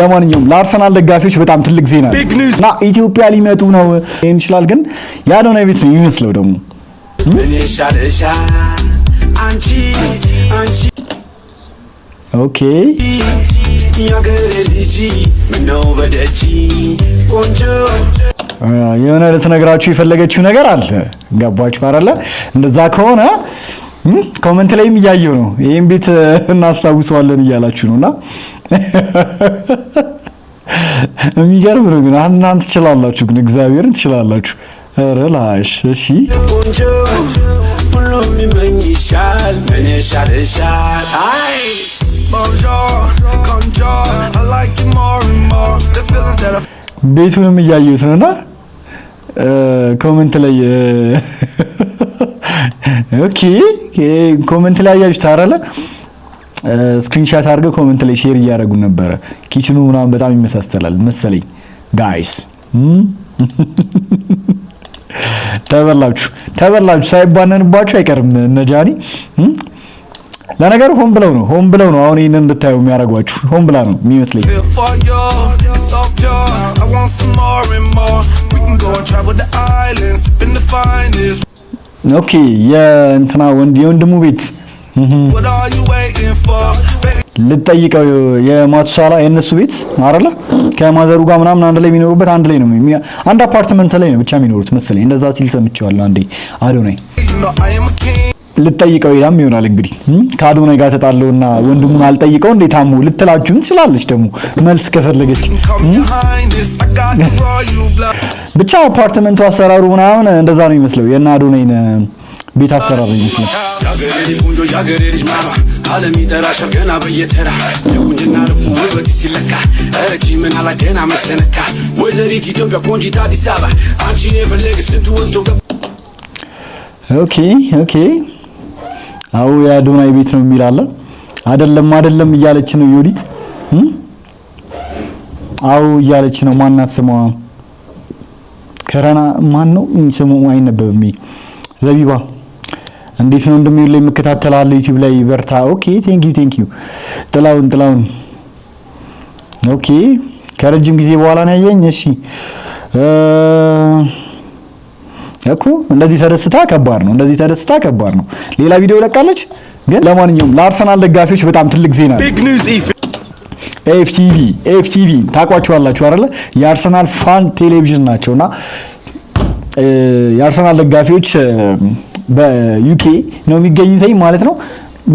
ለማንኛውም ለአርሰናል ደጋፊዎች በጣም ትልቅ ዜና እና ኢትዮጵያ ሊመጡ ነው ይችላል ግን ያዶናይ ቤት ነው የሚመስለው ደግሞ ኦኬ የሆነ ልትነግራችሁ የፈለገችው ነገር አለ ገባችሁ አይደለ እንደዛ ከሆነ ኮሜንት ላይም እያየው ነው ይሄን ቤት እናስታውሰዋለን እያላችሁ ነውና የሚገርም ነው ግን እናንተ ትችላላችሁ ግን እግዚአብሔርን ትችላላችሁ ራላሽ እሺ ሁሉም ይመኝሻል ምን ይሻልሻል አይ ቤቱንም እያየሁት ነውና ኮሜንት ላይ ኦኬ ኮሜንት ላይ ያያችሁ ታራለ ስክሪንሻት አድርገው ኮሜንት ላይ ሼር እያደረጉ ነበር ኪችኑ ምናምን በጣም ይመሳሰላል መሰለኝ ጋይስ ተበላችሁ ሳይባነንባችሁ አይቀርም ነጃኒ ለነገሩ ሆም ብለው ነው አሁን ይሄንን እንድታዩ የሚያረጋችሁ ሆም ብላ ነው የሚመስለኝ ኦኬ የእንትና የወንድሙ ቤት ልጠይቀው የማቱሳላ የነሱ ቤት አይደለ ከማዘሩ ጋር ምናምን አንድ ላይ የሚኖሩበት አንድ ላይ ነው አንድ አፓርትመንት ላይ ነው ብቻ የሚኖሩት መሰለኝ እንደዛ ሲል ሰምቼዋለሁ አንዴ አዶናይ ልጠይቀው ይላም ይሆናል እንግዲህ ከአዶናይ ጋር ተጣለውና ወንድሙን አልጠይቀው እንዴ ታሙ ልትላችሁም ትችላለች ደግሞ መልስ ከፈለገች ብቻ አፓርትመንቱ አሰራሩ ምናምን እንደዛ ነው የሚመስለው የና አዶናይን ቤት አሰራር ይመስላል ያገሬልሽ ማማ ዓለም ይጠራሻል ገና በየተራ የቁንጅና ልቡ ውበት ሲለካ እረጂ ምን አላገና መስተነካ ወይዘሪት ኢትዮጵያ ቆንጂት አዲስ አበባ አንቺን የፈለገ ስንት ወጥቶ ኦኬ አው የአዶናይ ቤት ነው የሚላል አይደለም እያለች ነው ዮዲት አው እያለች ነው ማናት ስሟ ከራና ማን ነው ስሙ አይነበብም ዘቢባ እንዴት ነው እንደሚል ላይ መከታተላለ ዩቲዩብ ላይ በርታ ኦኬ ቴንክ ዩ ጥላውን ኦኬ ከረጅም ጊዜ በኋላ ነው ያየኝ እሺ እኮ እንደዚህ ተደስታ ከባድ ነው ሌላ ቪዲዮ ለቃለች ግን ለማንኛውም ለአርሰናል ደጋፊዎች በጣም ትልቅ ዜና ነው ኤፍቲቪ ታቋቸዋላችሁ አይደለ የአርሰናል ፋን ቴሌቪዥን ናቸውና የአርሰናል ደጋፊዎች በዩኬ ነው የሚገኙት ማለት ነው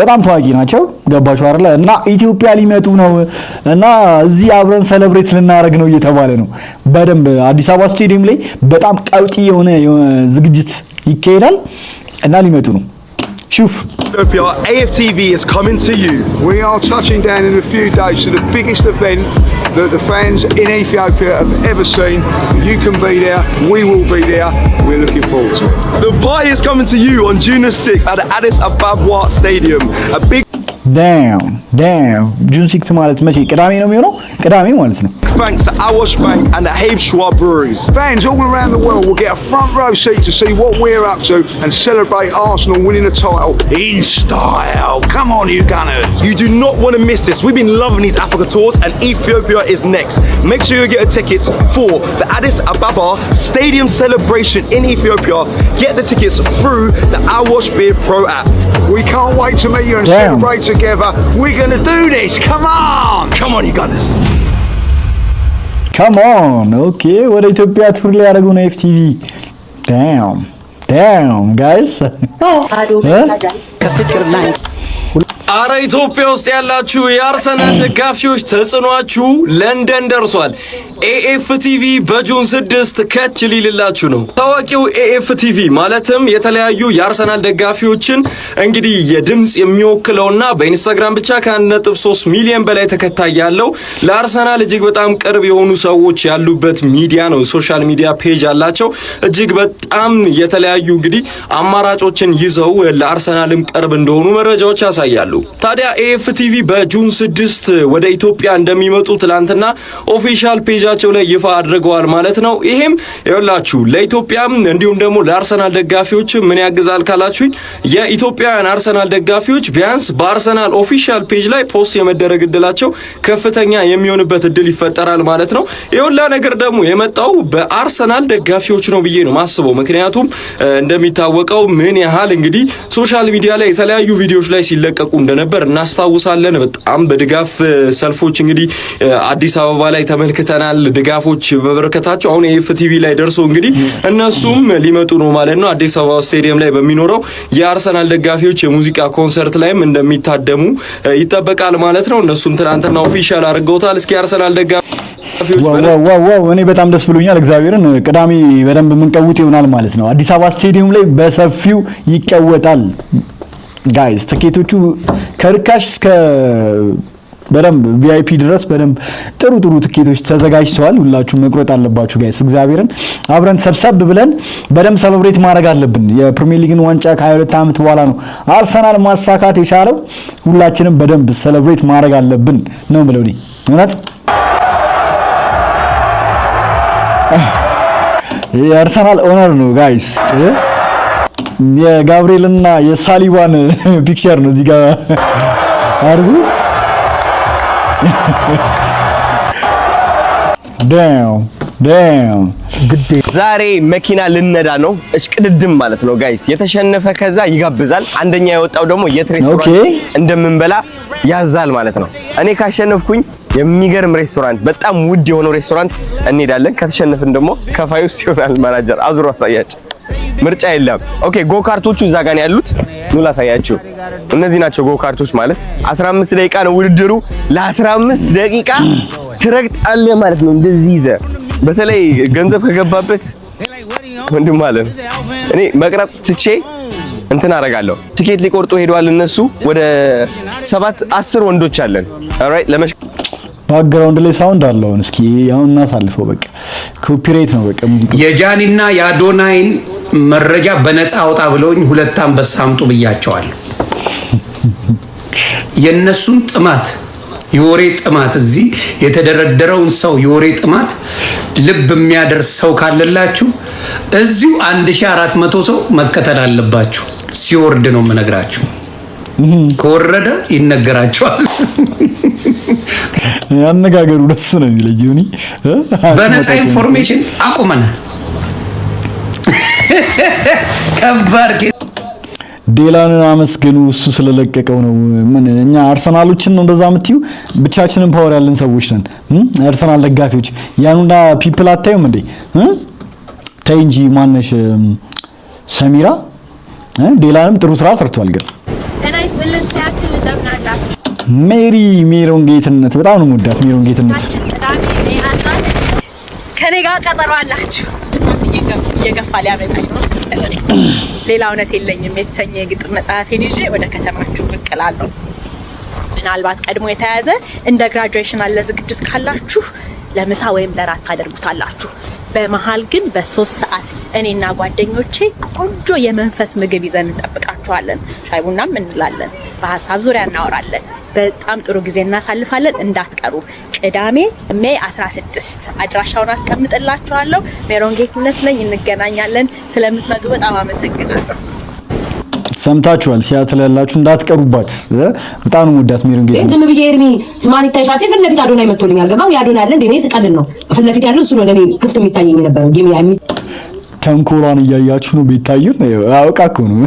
በጣም ታዋቂ ናቸው ገባችሁ አይደለ እና ኢትዮጵያ ሊመጡ ነው እና እዚህ አብረን ሴሌብሬት ልናደርግ ነው እየተባለ ነው በደንብ አዲስ አበባ ስቴዲየም ላይ በጣም ቀውጢ የሆነ ዝግጅት ይካሄዳል እና ሊመጡ ነው ሹፍ Ethiopia, AFTV is coming to you. We are touching down in a few days to the biggest event that the fans in Ethiopia have ever seen. You can be there, we will be there. We're looking forward to it. The party is coming to you on June 6th at the Addis Ababa Stadium. A big damn June 6th ማለት መቼ ቅዳሜ ነው የሚሆነው ቅዳሜ ማለት ነው thanks to Awash Bank and the Habe Schwab Breweries. Fans all around the world will get a front row seat to see what we're up to and celebrate Arsenal winning the title in style. Come on, you Gunners. You do not want to miss this. We've been loving these Africa tours and Ethiopia is next. Make sure you get your tickets for the Addis Ababa Stadium celebration in Ethiopia. Get the tickets through the Awash Beer Pro app. We can't wait to meet you and celebrate together. We're going to do this. Come on, you Gunners. Come on, okay. ወደ ኢትዮጵያ ቱር ላይ ያደረጉ ነው ኤፍቲቪ damn guys ከፍቅር ላይ አረ ኢትዮጵያ ውስጥ ያላችሁ የአርሰናል ደጋፊዎች ተጽኗችሁ ለንደን ደርሷል ኤኤፍቲቪ በጁን 6 ከች ሊልላችሁ ነው ታዋቂው ኤኤፍቲቪ ማለትም የተለያዩ የአርሰናል ደጋፊዎችን እንግዲህ የድምጽ የሚወክለውና በኢንስታግራም ብቻ ከ1.3 ሚሊዮን በላይ ተከታይ ያለው ለአርሰናል እጅግ በጣም ቅርብ የሆኑ ሰዎች ያሉበት ሚዲያ ነው ሶሻል ሚዲያ ፔጅ አላቸው እጅግ በጣም የተለያዩ እንግዲህ አማራጮችን ይዘው ለአርሰናልም ቅርብ እንደሆኑ መረጃዎች ያሳያሉ ታዲያ ኤኤፍቲቪ በጁን 6 ወደ ኢትዮጵያ እንደሚመጡ ትላንትና ኦፊሻል ፔጃቸው ላይ ይፋ አድርገዋል ማለት ነው። ይሄም ይኸውላችሁ ለኢትዮጵያም እንዲሁም ደግሞ ለአርሰናል ደጋፊዎች ምን ያግዛል ካላችሁኝ የኢትዮጵያውያን አርሰናል ደጋፊዎች ቢያንስ በአርሰናል ኦፊሻል ፔጅ ላይ ፖስት የመደረግ እድላቸው ከፍተኛ የሚሆንበት እድል ይፈጠራል ማለት ነው። ይሁላ ነገር ደግሞ የመጣው በአርሰናል ደጋፊዎች ነው ብዬ ነው ማስበው። ምክንያቱም እንደሚታወቀው ምን ያህል እንግዲህ ሶሻል ሚዲያ ላይ የተለያዩ ቪዲዮዎች ላይ ሲለቀቁ እንደነበር እናስታውሳለን። በጣም በድጋፍ ሰልፎች እንግዲህ አዲስ አበባ ላይ ተመልክተናል። ድጋፎች በበረከታቸው አሁን ኤኤፍቲቪ ላይ ደርሶ እንግዲህ እነሱም ሊመጡ ነው ማለት ነው። አዲስ አበባ ስቴዲየም ላይ በሚኖረው የአርሰናል ደጋፊዎች የሙዚቃ ኮንሰርት ላይም እንደሚታደሙ ይጠበቃል ማለት ነው። እነሱም ትናንትና ኦፊሻል አድርገውታል። እስኪ አርሰናል ደጋፊዎች ዋው እኔ በጣም ደስ ብሎኛል። እግዚአብሔርን ቅዳሜ በደንብ የምንቀውጥ ይሆናል ማለት ነው። አዲስ አበባ ስቴዲየም ላይ በሰፊው ይቀወጣል ጋይስ። ትኬቶቹ ከርካሽ እስከ በደንብ ቪአይፒ ድረስ በደንብ ጥሩ ትኬቶች ተዘጋጅተዋል። ሁላችሁ መቁረጥ አለባችሁ ጋይስ። እግዚአብሔርን አብረን ሰብሰብ ብለን በደንብ ሰለብሬት ማድረግ አለብን። የፕሪሚየር ሊግን ዋንጫ ከ22 ዓመት በኋላ ነው አርሰናል ማሳካት የቻለው። ሁላችንም በደንብ ሰለብሬት ማድረግ አለብን ነው የምለው እኔ እውነት። የአርሰናል ኦነር ነው ጋይስ። የጋብሪኤልና የሳሊባን ፒክቸር ነው እዚህ ጋር አርጉ። ዳም ዛሬ መኪና ልነዳ ነው። እሽቅድድም ማለት ነው ጋይስ። የተሸነፈ ከዛ ይጋብዛል። አንደኛ የወጣው ደግሞ የት ሬስቶራንት እንደምንበላ ያዛል ማለት ነው። እኔ ካሸነፍኩኝ የሚገርም ሬስቶራንት፣ በጣም ውድ የሆነው ሬስቶራንት እንሄዳለን። ከተሸነፍን ደግሞ ከፋዩስ ይሆናል ማናጀር አዙሮ አሳያችሁ። ምርጫ የለም። ኦኬ ጎካርቶቹ እዛ ጋር ነው ያሉት። ኑ ላሳያችሁ። እነዚህ ናቸው ጎካርቶች ማለት 15 ደቂቃ ነው ውድድሩ። ለ15 ደቂቃ ትረግጣለህ ማለት ነው። እንደዚህ ይዘህ በተለይ ገንዘብ ከገባበት ወንድም ማለት ነው። እኔ መቅረጽ ትቼ እንትን አደርጋለሁ። ቲኬት ሊቆርጡ ሄደዋል እነሱ። ወደ 7-10 ወንዶች አለን። ኦልራይት ባክግራውንድ ላይ ሳውንድ አለው። እስኪ አሁን እናሳልፈው። በቃ ኮፒራይት ነው በቃ ሙዚቃ። የጃኒና የአዶናይን መረጃ በነፃ አውጣ ብለውኝ 2 አንበሳ አምጡ ብያቸዋለሁ። የነሱን ጥማት የወሬ ጥማት እዚህ የተደረደረውን ሰው የወሬ ጥማት ልብ የሚያደርስ ሰው ካለላችሁ እዚሁ 1400 ሰው መከተል አለባችሁ። ሲወርድ ነው የምነግራችሁ። ከወረደ ይነገራችኋል። ያነጋገሩ ደስ ነው የሚለኝ። በነፃ ኢንፎርሜሽን አቁመናል። ከባድ ዴላንን አመስግኑ፣ እሱ ስለለቀቀው ነው። ምን እኛ አርሰናሎችን ነው እንደዛ የምትዩ? ብቻችንን ፓወር ያለን ሰዎች ነን። አርሰናል ደጋፊዎች ያኑና ፒፕል አታዩም እንዴ? ተይ እንጂ ማነሽ ሰሚራ ዴላንም ጥሩ ስራ ሰርቷል። ግን ሜሮን ጌትነት በጣም ነው የምወዳት። ሜሮን ጌትነት ከኔ ጋር ቀጠሮ አላችሁ። እየገፋ ሊያመጣኝ ነው። ሌላ እውነት የለኝም የተሰኘ የግጥም መጽሐፌን ይዤ ወደ ከተማችሁ ብቅ እላለሁ። ምናልባት ቀድሞ የተያዘ እንደ ግራጁዌሽን አለ ዝግጅት ካላችሁ ለምሳ ወይም ለራት ታደርጉታላችሁ። በመሃል ግን በ3 ሰዓት እኔና ጓደኞቼ ቆንጆ የመንፈስ ምግብ ይዘን እንጠብቃችኋለን። ሻይ ቡናም እንላለን። በሀሳብ ዙሪያ እናወራለን። በጣም ጥሩ ጊዜ እናሳልፋለን። እንዳትቀሩ። ቅዳሜ ሜይ 16 አድራሻውን አስቀምጥላችኋለሁ። ሜሮን ጌትነት ነኝ። እንገናኛለን። ስለምትመጡ በጣም አመሰግናለሁ። ሰምታችኋል። ሲያትል ያላችሁ እንዳትቀሩባት። በጣም ነው ወዳት ሜሮን ጌትነት። ዝም ብዬ ኤርሚ ስማን ይታይሻሲ ፊት ለፊት አዶናይ መጥቶልኛል። ገባው ያዶናይ አለ እንዴ? እኔ ስቀልን ነው ፊት ለፊት ያለው እሱ ነው ለኔ ክፍት የሚታየኝ ነበር። ጌም ያሚ ተንኮሏን እያያችሁ ነው። ቤታዩን አውቃ እኮ ነው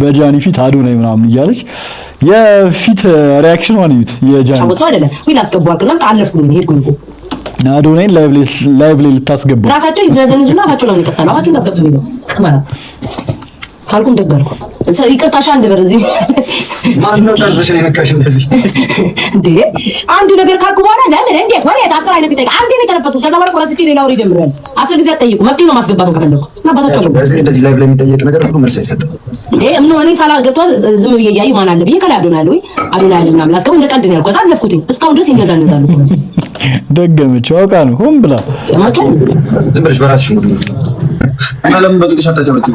በጃኒ ፊት አዶናይ ምናምን እያለች የፊት ሪአክሽኗን እዩት። የጃኒ ሰው አይደለም ወይ ላስገባውና አለፍኩኝ ሄድኩኝ እኮ አዶናይን ላይቭ ላይ ልታስገባ ራሳቸው ይዘዘንዙና አፋቸው ነው የሚቀጣው። አፋቸው እንዳትከፍቱ ነው ከማራ ካልኩም ደጋርኩ ይቅርታሽ አንድ በር እዚህ ማን ነው ታዘሽ ነው ነካሽ እንደዚህ እንዴ? አንድ ነገር ካልኩ በኋላ ለምን እንዴት ወሬ ታስራ አይነት ይጠይቅ አንዴ ነው የተነፈስኩት። ከዛ በኋላ ቆራስቼ ሌላ ወሬ ጀምሯል። 10 ጊዜ አትጠይቁ። መጥቶ ነው ማስገባት ነው ከፈለኩ እና አባታቸው እንደዚህ ላይቭ ላይ የሚጠየቅ ነገር ሁሉ መልስ አይሰጥም እንዴ? ምን ሆነ ሳላ ገብቷል። ዝም ብዬ ያይ ማን አለ ብዬ ከላይ አዶናይ ወይ አዶናይ አለ ምናምን ላስገቡ እንደ ቀልድ ነው ያልኩት። አለፍኩት። እስካሁን ድረስ ይንገዛነዛሉ። ደገመች አውቃ ነው ሆን ብላ ማቸው ዝም ብለሽ በራስሽ ሙድ ማለም በግልሽ አታጨበጭ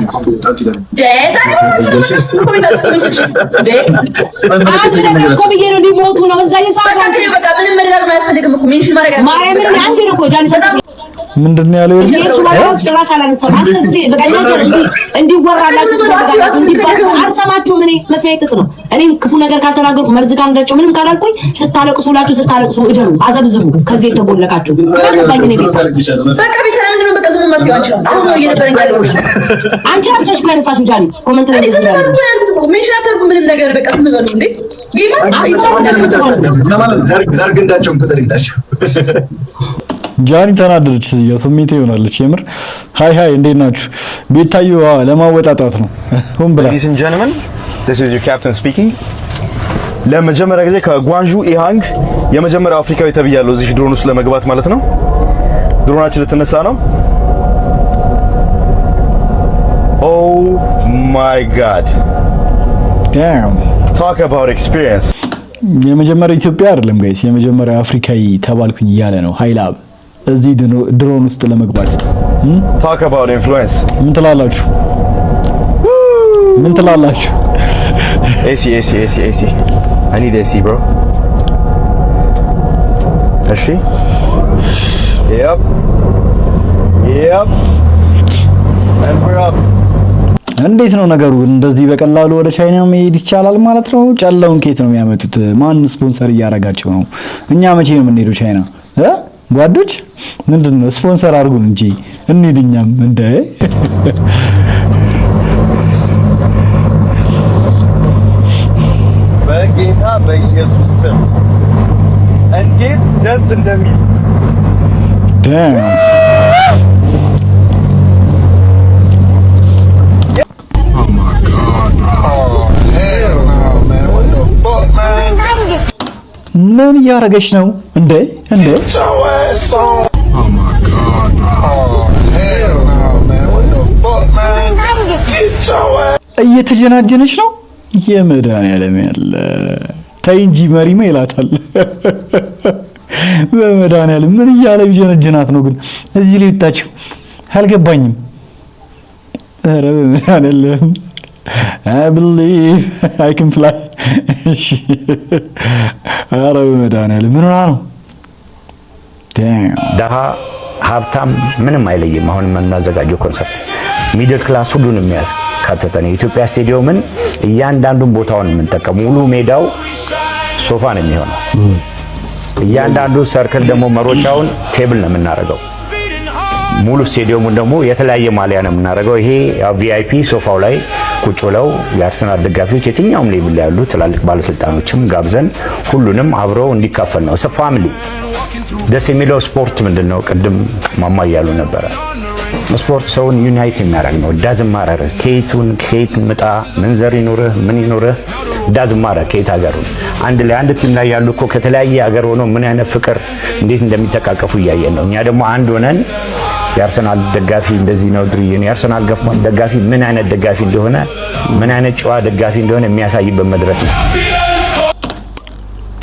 ምንድነው ያለው? ጭራሽ አላነሳም። አስተንቴ በቃ ነገር እንዲወራላችሁ ተደጋጋችሁ እንዲባሉ አልሰማችሁም። እኔ መስዋዕት ነው። እኔም ክፉ ነገር ካልተናገርኩ መርዝ ካልነጨው ምንም ካላልኩኝ ስታለቅሱላችሁ እደሩ አዘብዝቡ። ከዚህ የተቦለቃችሁ ባኝ ነው ቤት በቃ ቤት ለምን ነው በቃ ዝም ማለት ያንቺ አሁን ነው እየነበረኝ ያለው አንቺ አስረሽ ካነሳችሁ ጃኒ ኮሜንት ላይ ዝም ያለው ሜንሽን አታርጉ ምንም ነገር በቃ ዝም በሉ እንዴ ጌማ ዘርግ እንዳቸው ከተደላችሁ ጃኒ ተናደደች። ስሜት ይሆናለች የምር። ሃይ እንዴት ናችሁ? ቤታዩ ለማወጣጣት ነው ሆን ብላ። Ladies and gentlemen, this is your captain speaking. ለመጀመሪያ ጊዜ ከጓንዡ ኢሃንግ የመጀመሪያው አፍሪካዊ ተብያለሁ እዚህ ድሮን ውስጥ ለመግባት ማለት ነው። ድሮናችን ልትነሳ ነው። Oh my god. Damn. Talk about experience. የመጀመሪያ ኢትዮጵያ አይደለም ጋይስ፣ የመጀመሪያ አፍሪካዊ ተባልኩኝ እያለ ነው ሃይላብ እዚህ ድሮን ውስጥ ለመግባት። Talk about influence. ምን ትላላችሁ? AC. I need AC, bro. እሺ. Yep. And we're up. እንዴት ነው ነገሩ? እንደዚህ በቀላሉ ወደ ቻይና መሄድ ይቻላል ማለት ነው? ጨለውን ኬት ነው የሚያመጡት? ማን ስፖንሰር እያደረጋቸው ነው? እኛ መቼ ነው የምንሄደው ቻይና? ጓዶች ምንድነው ስፖንሰር አድርጉን እንጂ እንሂድኛም እንደ በጌታ በኢየሱስ ስም እንዴት ደስ እንደሚል ምን እያደረገች ነው እንዴ? እየተጀናጀነች ነው። የመድኃኒዓለም ያለ ተይ እንጂ መሪማ ይላታል። በመድኃኒዓለም ምን እያለ ቢጀነጅናት ነው ግን እዚህ ላይ ብታችሁ አልገባኝም። ኧረ በመድኃኒዓለም I believe I can fly. ኧረ በመድኃኒዓለም ምን ሆና ነው? ደሃ ሀብታም ምንም አይለይም። አሁን የምናዘጋጀው ኮንሰርት ሚድል ክላስ ሁሉንም የሚያካትት ነው። የኢትዮጵያ ስቴዲየምን እያንዳንዱን ቦታውን የምንጠቀም ሙሉ ሜዳው ሶፋ ነው የሚሆነው። እያንዳንዱ ሰርክል ደግሞ መሮጫውን ቴብል ነው የምናደርገው። ሙሉ ስቴዲየሙን ደግሞ የተለያየ ማሊያ ነው የምናደርገው። ይሄ ቪአይፒ ሶፋው ላይ ቁጭ ብለው የአርሰናል ደጋፊዎች የትኛውም ሌቭል ላይ ያሉ ትላልቅ ባለስልጣኖችም ጋብዘን ሁሉንም አብረው እንዲካፈል ነው። ፋሚሊ ደስ የሚለው ስፖርት ምንድነው? ቅድም ማማ እያሉ ነበረ። ስፖርት ሰውን ዩናይት የሚያደርግ ነው። ዳዝም ማረር ከየት ምጣ ምን ዘር ይኖርህ ምን ይኖርህ ዳዝም ማረር ከየት ሀገር አንድ ላይ አንድ ቲም ላይ ያሉ እኮ ከተለያየ ሀገር ሆኖ ምን አይነት ፍቅር እንዴት እንደሚተቃቀፉ እያየን ነው። እኛ ደግሞ አንድ ሆነን የአርሰናል ደጋፊ እንደዚህ ነው ድሪዬ የአርሰናል ደጋፊ ምን አይነት ደጋፊ እንደሆነ ምን አይነት ጨዋ ደጋፊ እንደሆነ የሚያሳይበት መድረክ ነው።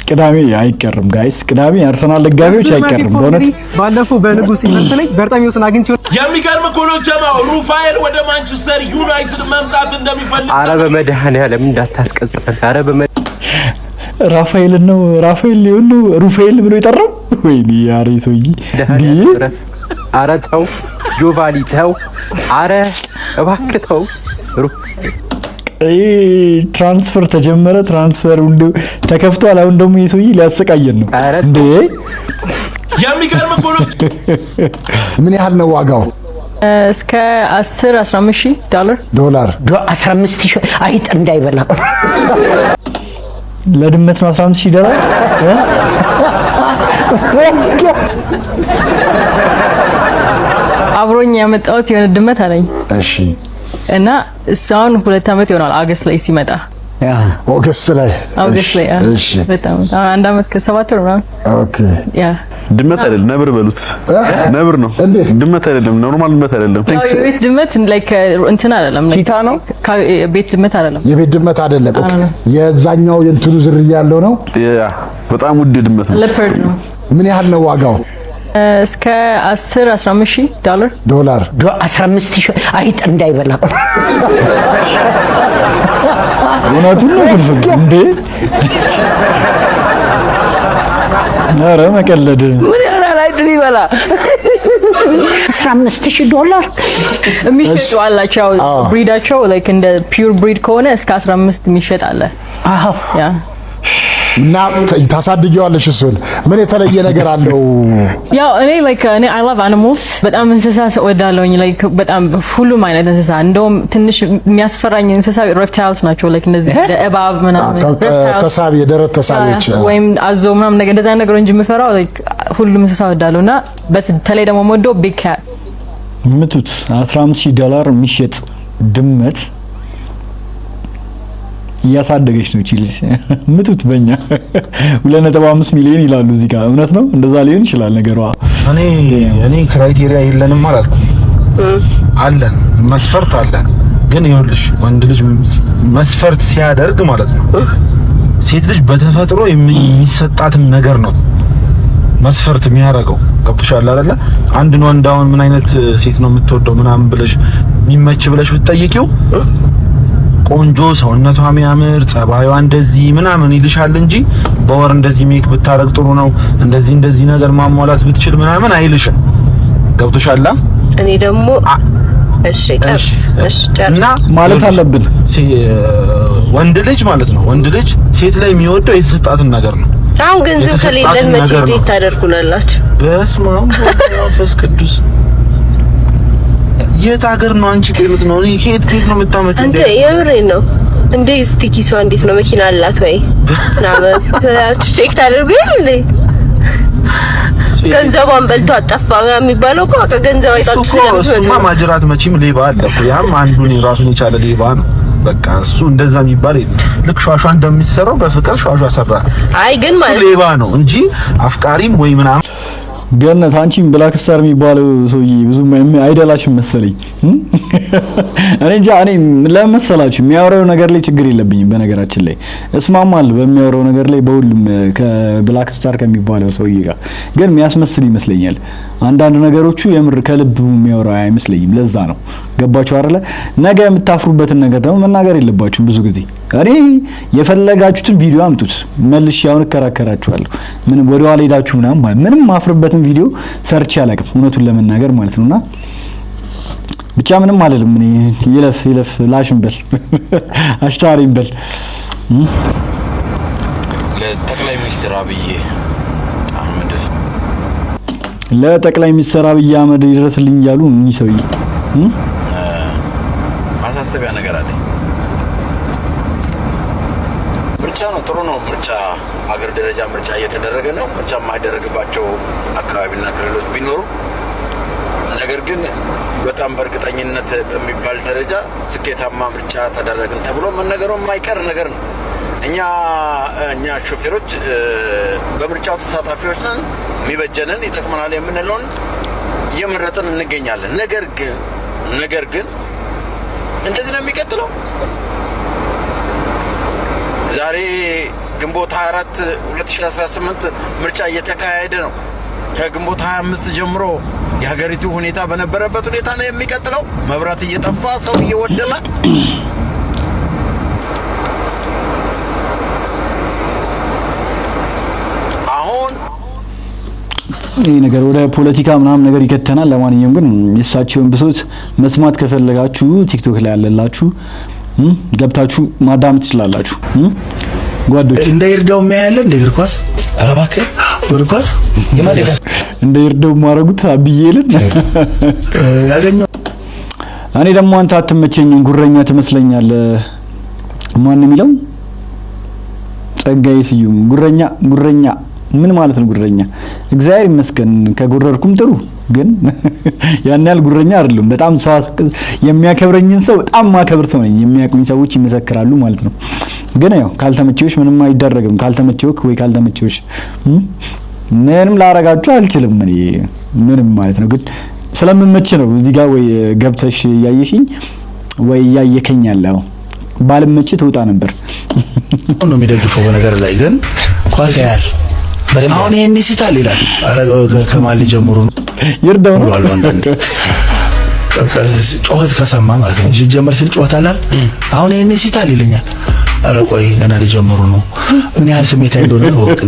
ቅዳሜ አይቀርም ጋይስ፣ ቅዳሜ የአርሰናል ደጋፊዎች አይቀርም። በእውነት ባለፈው በንጉስ ይመጥለኝ በርጣሚዮስን አግኝቼው የሚገርም እኮ ነው ጀማው። ሩፋኤል ወደ ማንቸስተር ዩናይትድ መምጣት እንደሚፈልግ ኧረ በመድኃኒዓለም እንዳታስቀጽፈን። ኧረ ራፋኤል ነው ራፋኤል ሊሆን ነው ሩፋኤል ብሎ የጠራው ወይኔ ያሬ ሰውዬ ኧረ ተው ጆቫኒ ተው። ኧረ እባክህ ተው። ትራንስፈር ተጀመረ። ትራንስፈር እንደው ተከፍቷል። አሁን ደግሞ የሰውዬ ሊያሰቃየን ነው እንዴ? የሚገርም እኮ ነው። ምን ያህል ነው ዋጋው? እስከ 10-15 ዶላር 15,000 አይጥ እንዳይበላ ለድመት ነው 15,000 ዶላር። አብሮኝ ያመጣሁት የሆነ ድመት አለኝ። እሺ። እና እሷን 2 አመት ይሆናል አገስት ላይ ሲመጣ። ኦገስት ላይ። እሺ። በጣም አንድ አመት ከ7 ወር ምናምን። ኦኬ። ያ ድመት አይደለም ነብር በሉት። ነብር ነው። ድመት አይደለም፣ ኖርማል ድመት አይደለም። የቤት ድመት ላይክ እንትን አይደለም፣ ቺታ ነው። የቤት ድመት አይደለም። የቤት ድመት አይደለም። የዛኛው የእንትኑ ዝርያ ያለው ነው። ያ በጣም ውድ ድመት ነው። ሌፐርድ ነው። ምን ያህል ነው ዋጋው? እስከ 10-15 ዶላር 15,000 አይጥ እንዳይበላ እውነቱን ነው ፍልፍል እንዴ ኧረ መቀለድ ምን ያህል አይጥ ይበላ 15,000 ዶላር የሚሸጡ አላቸው ብሪዳቸው ላይክ እንደ ፒውር ብሪድ ከሆነ እስከ 15 የሚሸጥ አለ ያ እና ታሳድጊዋለሽ እሱን ምን የተለየ ነገር አለው ያው እኔ I love animals በጣም እንስሳ እወዳለሁኝ ላይክ በጣም ሁሉም አይነት እንስሳ እንደውም ትንሽ የሚያስፈራኝ እንስሳ reptiles ናቸው ላይክ እንደዚህ እባብ ምናምን ተሳቢ የደረት ተሳቢዎች ወይም አዞ ምናምን ነገር እንደዛ ነገር እንጂ የምፈራው ላይክ ሁሉም እንስሳ እወዳለሁና በተለይ ደግሞ ወዶ big cat ምቱት $15,000 የሚሸጥ ድመት ያሳደገች ነው ቺልስ ምቱት በእኛ 2.5 ሚሊዮን ይላሉ እዚህ ጋር እውነት ነው እንደዛ ሊሆን ይችላል ነገሯ እኔ ክራይቴሪያ የለንም ማለት አለን መስፈርት አለን ግን ይኸውልሽ ወንድ ልጅ መስፈርት ሲያደርግ ማለት ነው ሴት ልጅ በተፈጥሮ የሚሰጣትም ነገር ነው መስፈርት የሚያደርገው ገብቶሻል አይደለ አንድ ወንድ አሁን ምን አይነት ሴት ነው የምትወደው ምናምን ብለሽ የሚመች ብለሽ ብትጠይቂው ቆንጆ ሰውነቷ የሚያምር ጸባይዋ እንደዚህ ምናምን ይልሻል እንጂ በወር እንደዚህ ሜክ ብታረግ ጥሩ ነው እንደዚህ ነገር ማሟላት ብትችል ምናምን አይልሽም ገብቶሻል እኔ ደግሞ እሺ እና ማለት አለብን ወንድ ልጅ ማለት ነው ወንድ ልጅ ሴት ላይ የሚወደው የተሰጣትን ነገር ነው አሁን ገንዘብ ከሌለን መቼ እንዴት ታደርጉናላችሁ በስመ አብ ወመንፈስ ቅዱስ የት ሀገር ነው አንቺ ከየት ነው እኔ ከየት ነው የምታመጪው እንዴ የምሬ ነው እንዴ ስቲኪሷ እንዴት ነው መኪና አላት ወይ ቼክ ታደርጉኝ እንዴ ገንዘቧን በልቶ አጠፋ የሚባለው እኮ ገንዘብ አይጣጡ ስለምትመጣ ማጅራት መቼም ሌባ አለ እኮ ያም አንዱን ራሱን የቻለ ሌባ ነው በቃ እሱ እንደዛ የሚባል ልክ ሿሿ እንደሚሰራው በፍቅር ሿሿ ሰራ አይ ግን ማለት ሌባ ነው እንጂ አፍቃሪም ወይ ምናምን ገነት አንቺም ብላክ ስታር የሚባለው ሰውዬ ብዙ አይደላሽም መሰለኝ እኔ እንጃ እኔ ለመሰላችሁ የሚያወራው ነገር ላይ ችግር የለብኝም በነገራችን ላይ እስማማለሁ በሚያወራው ነገር ላይ በሁሉም ከብላክ ስታር ከሚባለው ሰውዬ ጋር ግን የሚያስመስል ይመስለኛል አንዳንድ ነገሮቹ የምር ከልብ የሚያወራ አይመስለኝም ለዛ ነው ገባችሁ አይደለ ነገ የምታፍሩበትን ነገር ደግሞ መናገር የለባችሁም ብዙ ጊዜ እኔ የፈለጋችሁትን ቪዲዮ አምጡት መልሽ ያውን ከራከራችኋለሁ ምንም ወደ ኋላ ሄዳችሁ ምንም ማፍርበትን ቪዲዮ ሰርች ያላቅም እውነቱን ለመናገር ማለት ነውና ብቻ ምንም አይደለም እኔ ይለፍ ላሽንበል አሽታሪንበል ለጠቅላይ ሚኒስትር አብይ አህመድ ለጠቅላይ ሚኒስትር አብይ አህመድ ይድረስልኝ ያሉ እኚህ ሰውዬ ማሳሰቢያ ነገር አለ ምርጫ ነው ጥሩ ነው ምርጫ አገር ደረጃ ምርጫ እየተደረገ ነው ምርጫ የማይደረግባቸው አካባቢና ክልሎች ቢኖሩ ነገር ግን በጣም በእርግጠኝነት በሚባል ደረጃ ስኬታማ ምርጫ ተደረገን ተብሎ መነገሩ የማይቀር ነገር ነው እኛ ሾፌሮች በምርጫው ተሳታፊዎች ነን የሚበጀንን ይጠቅመናል የምንለውን እየመረጥን እንገኛለን ነገር ግን እንደዚህ ነው የሚቀጥለው ዛሬ ግንቦት 24 2018 ምርጫ እየተካሄደ ነው ከግንቦት 25 ጀምሮ የሀገሪቱ ሁኔታ በነበረበት ሁኔታ ነው የሚቀጥለው መብራት እየጠፋ ሰው እየወደመ አሁን ይሄ ነገር ወደ ፖለቲካ ምናምን ነገር ይከተናል ለማንኛውም ግን የሳቸውን ብሶት መስማት ከፈለጋችሁ ቲክቶክ ላይ ያለላችሁ ገብታችሁ ማዳመጥ ትችላላችሁ ጓዶች እንደ ይርዳው የሚያያለ እንደ እግር ኳስ አረባከ እግር ኳስ የማለዳ እንደ ይርዳው ማረጉት አብዬልን ያገኘው እኔ ደግሞ አንተ አትመቸኝም ጉረኛ ትመስለኛለህ ማን የሚለው ጸጋዬ ስዩም ጉረኛ ምን ማለት ነው ጉረኛ እግዚአብሔር ይመስገን ከጉረርኩም ጥሩ ግን ያን ያህል ጉረኛ አይደለም በጣም ሰው የሚያከብረኝን ሰው በጣም ማከብር ሰው ነኝ የሚያቁኝ ሰዎች ይመሰክራሉ ማለት ነው ግን ያው ካልተመቸውሽ ምንም አይደረግም ካልተመቸውክ ወይ ካልተመቸውሽ ምንም ላረጋችሁ አልችልም እኔ ምንም ማለት ነው ግን ስለምመች ነው እዚህ ጋር ወይ ገብተሽ ያየሽኝ ወይ ያየከኝ ያለው ባልመች ተውጣ ነበር ነው የሚደግፈው በነገር ላይ ግን ኳስ ያያል አሁን ይሄን ሲታል ይላል። አረ ከማል ጀምሩ ይርዳው ነው አለው አንዳንዴ ጮኸት ከሰማ ማለት ነው። ጀመር ሲል ጮኸት አላል። አሁን ይሄን ሲታል ይለኛል። አረ ቆይ ገና ሊጀምሩ ነው። ምን ያህል ስሜታዊ እንደሆነ ወቅ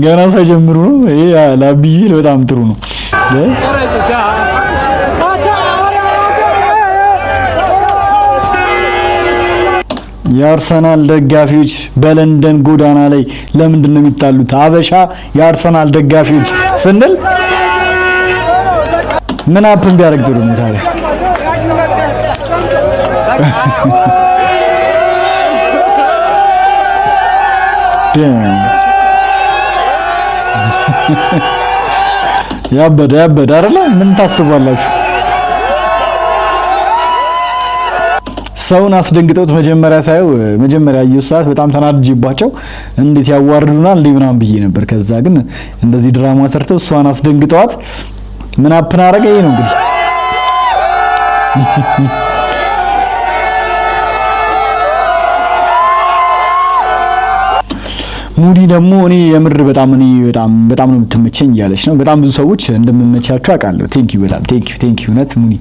ገና ሳይጀምሩ ነው። ይሄ ላብዬ በጣም ጥሩ ነው። የአርሰናል ደጋፊዎች በለንደን ጎዳና ላይ ለምንድን ነው የሚጣሉት? አበሻ የአርሰናል ደጋፊዎች ስንል ምን አፕን ቢያደርግ ጥሩ ነው ታዲያ? ያበደ አይደለ? ምን ታስባላችሁ? ሰውን አስደንግጠውት መጀመሪያ አየሁ ሰዓት በጣም ተናድጄባቸው እንዴት ያዋርዱናል እንዴ ምናምን ብዬ ነበር። ከዛ ግን እንደዚህ ድራማ ሰርተው እሷን አስደንግጠዋት ምን አፕን አረገ? ይሄ ነው እንግዲህ ሙዲ ደግሞ እኔ የምር በጣም ነው የምትመቸኝ እያለች ነው። በጣም ብዙ ሰዎች እንደምመቻቸው አውቃለሁ። ቴንክ ዩ በጣም ቴንክ ዩ እውነት ሙዲ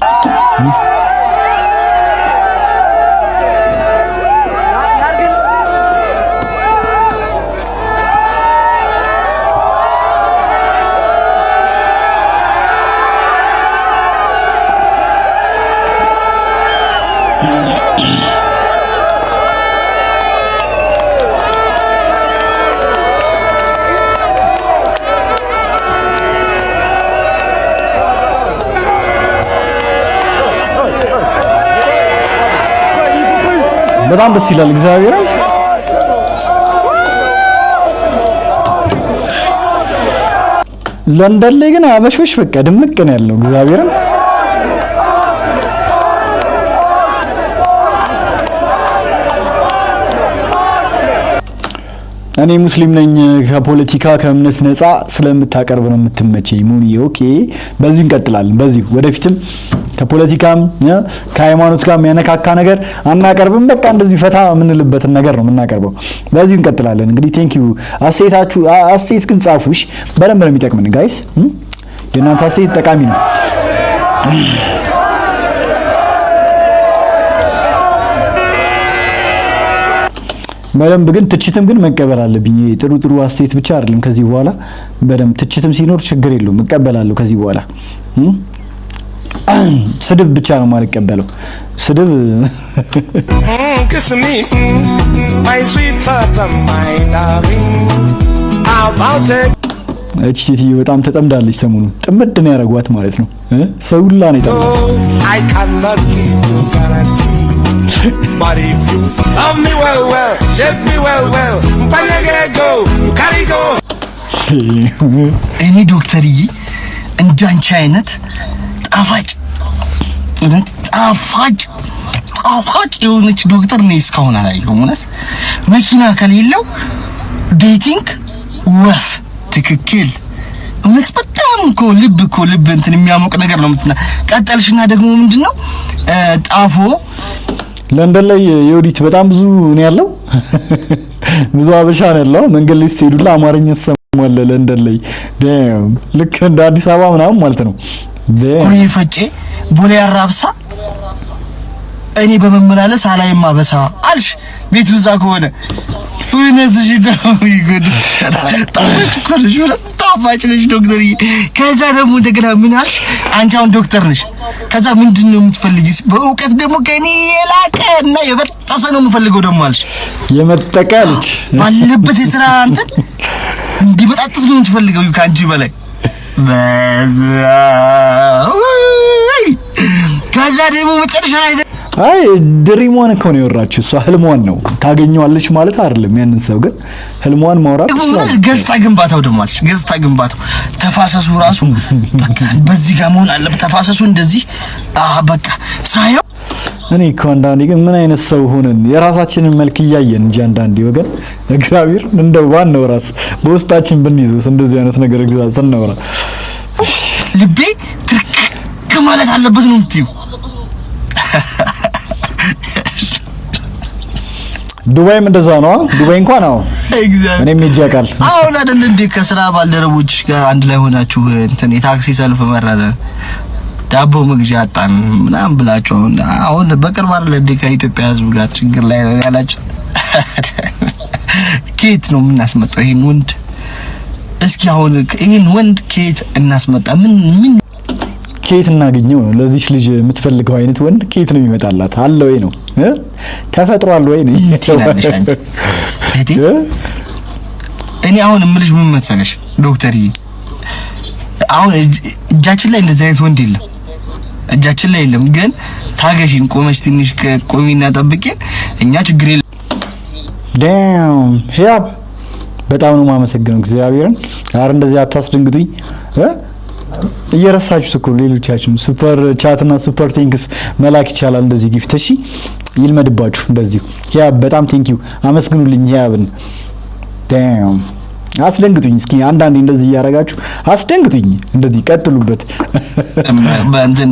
በጣም ደስ ይላል። እግዚአብሔር ለንደን ላይ ግን አበሾች በቃ ድምቅ ነው ያለው። እግዚአብሔር እኔ ሙስሊም ነኝ ከፖለቲካ ከእምነት ነፃ ስለምታቀርብ ነው የምትመቸኝ ሙኒ። ኦኬ በዚሁ እንቀጥላለን። በዚሁ ወደፊትም ከፖለቲካም ከሃይማኖት ጋር የሚያነካካ ነገር አናቀርብም። በቃ እንደዚህ ፈታ የምንልበትን ነገር ነው የምናቀርበው። በዚሁ እንቀጥላለን። እንግዲህ ቴንክ ዩ አስተያየት ግን ጻፉሽ። በደንብ ነው የሚጠቅመን ጋይስ። የእናንተ አስተያየት ጠቃሚ ነው። በደንብ ግን ትችትም ግን መቀበል አለብኝ። ጥሩ አስተያየት ብቻ አይደለም። ከዚህ በኋላ በደንብ ትችትም ሲኖር ችግር የለውም እቀበላለሁ። ከዚህ በኋላ ስድብ ብቻ ነው የማልቀበለው። ስድብ እቺ ሴትዮ በጣም ተጠምዳለች። ሰሞኑ ጥምድ ነው ያደረጓት ማለት ነው። ሰው ሁላ ነው የጠመደው። እኔ ዶክተርዬ እንዳንቺ አይነት ጣፋጭ የሆነች ዶክተር ነው እስካሁን አላየሁም። እውነት መኪና ከሌለው ዴቲንግ ወፍ ትክክል። እውነት በጣም ልብ እንትን የሚያሞቅ ነገር ነው የምትና ቀጠልሽና ደግሞ ምንድነው ጣፎ ለንደን ላይ የኦዲት በጣም ብዙ ነው ያለው። ብዙ አበሻ ነው ያለው። መንገድ ላይ ስትሄዱላ አማርኛ ሰማለ ለንደን ላይ ልክ እንደ አዲስ አበባ ምናምን ማለት ነው። ኮይ ፈጬ ቦሌ አራብሳ እኔ በመመላለስ አላይማ በሳ አልሽ ቤቱ እዛ ከሆነ ወይነዚህ ደግሞ ይጎድ ጣፋጭ ነሽ ዶክተር። ከዛ ደግሞ እንደገና ምን አልሽ አንቺ አሁን ዶክተር ነሽ። ከዛ ምንድነው የምትፈልጊው? በእውቀት ደግሞ ከኔ የላቀና የበጠሰ ነው የምፈልገው ደግሞ አልሽ። የመጠቀ ልጅ ባለበት የሥራ አንተ እንዲበጣጥስ ነው የምትፈልገው ከአንቺ በላይ በዛ። ከዛ ደግሞ መጨረሻ ላይ አይ ድሪሟን እኮ ነው የወራችው። እሷ ህልሟን ነው ታገኘዋለች ማለት አይደለም። ያንን ሰው ግን ህልሟን ማውራት ይችላል። ገጽታ ግንባታው ደግሞ አለች። ገጽታ ግንባታው ተፋሰሱ ራሱ በቃ በዚህ ጋር መሆን አለበት። ተፋሰሱ እንደዚህ በቃ ሳየው እኔ እኮ አንዳንዴ ግን ምን አይነት ሰው ሆነን የራሳችንን መልክ እያየን እንጂ አንዳንዴ ወገን እግዚአብሔር እንደው ዋናው ራስ በውስጣችን ብንይዘው እንደዚህ አይነት ነገር እግዚአብሔር ስናወራ ልቤ ትርክ ማለት አለበት ነው የምትይው። ዱባይም እንደዛ ነው። ዱባይ እንኳን አዎ እኔም ሄጄ አውቃል። አሁን አይደል እንዴ ከስራ ባልደረቦች ጋር አንድ ላይ ሆናችሁ እንትን የታክሲ ሰልፍ መረረን ዳቦ መግዣ አጣን ምናምን ብላችሁ አሁን በቅርብ አይደል እንዴ ከኢትዮጵያ ሕዝብ ጋር ችግር ላይ ያላችሁ ኬት ነው የምናስመጣው ይሄን ወንድ? እስኪ አሁን ይሄን ወንድ ኬት እናስመጣ? ምን ኬት እናገኘው ነው? ለዚህ ልጅ የምትፈልገው አይነት ወንድ ኬት ነው የሚመጣላት? አለ ወይ ነው ተፈጥሯል ወይ ነው? እኔ አሁን የምልሽ ምን መሰለሽ ዶክተርዬ፣ አሁን እጃችን ላይ እንደዚህ አይነት ወንድ የለም፣ እጃችን ላይ የለም። ግን ታገሽን ቆመሽ ትንሽ ቆሚና ጠብቂን፣ እኛ ችግር የለም። ዳም ሂያብ በጣም ነው የማመሰግነው እግዚአብሔርን። አረ እንደዚህ አታስደንግጡኝ። እየረሳችሁት እኮ ሌሎቻችሁ ሱፐር ቻት እና ሱፐር ቴንክስ መላክ ይቻላል። እንደዚህ ጊፍት እሺ ይልመድባችሁ። እንደዚህ ሂያብ በጣም ቴንኪው አመስግኑልኝ ሂያብን። ዳም አስደንግጡኝ እስኪ አንዳንዴ እንደዚህ እያደረጋችሁ አስደንግጡኝ። እንደዚህ ቀጥሉበት።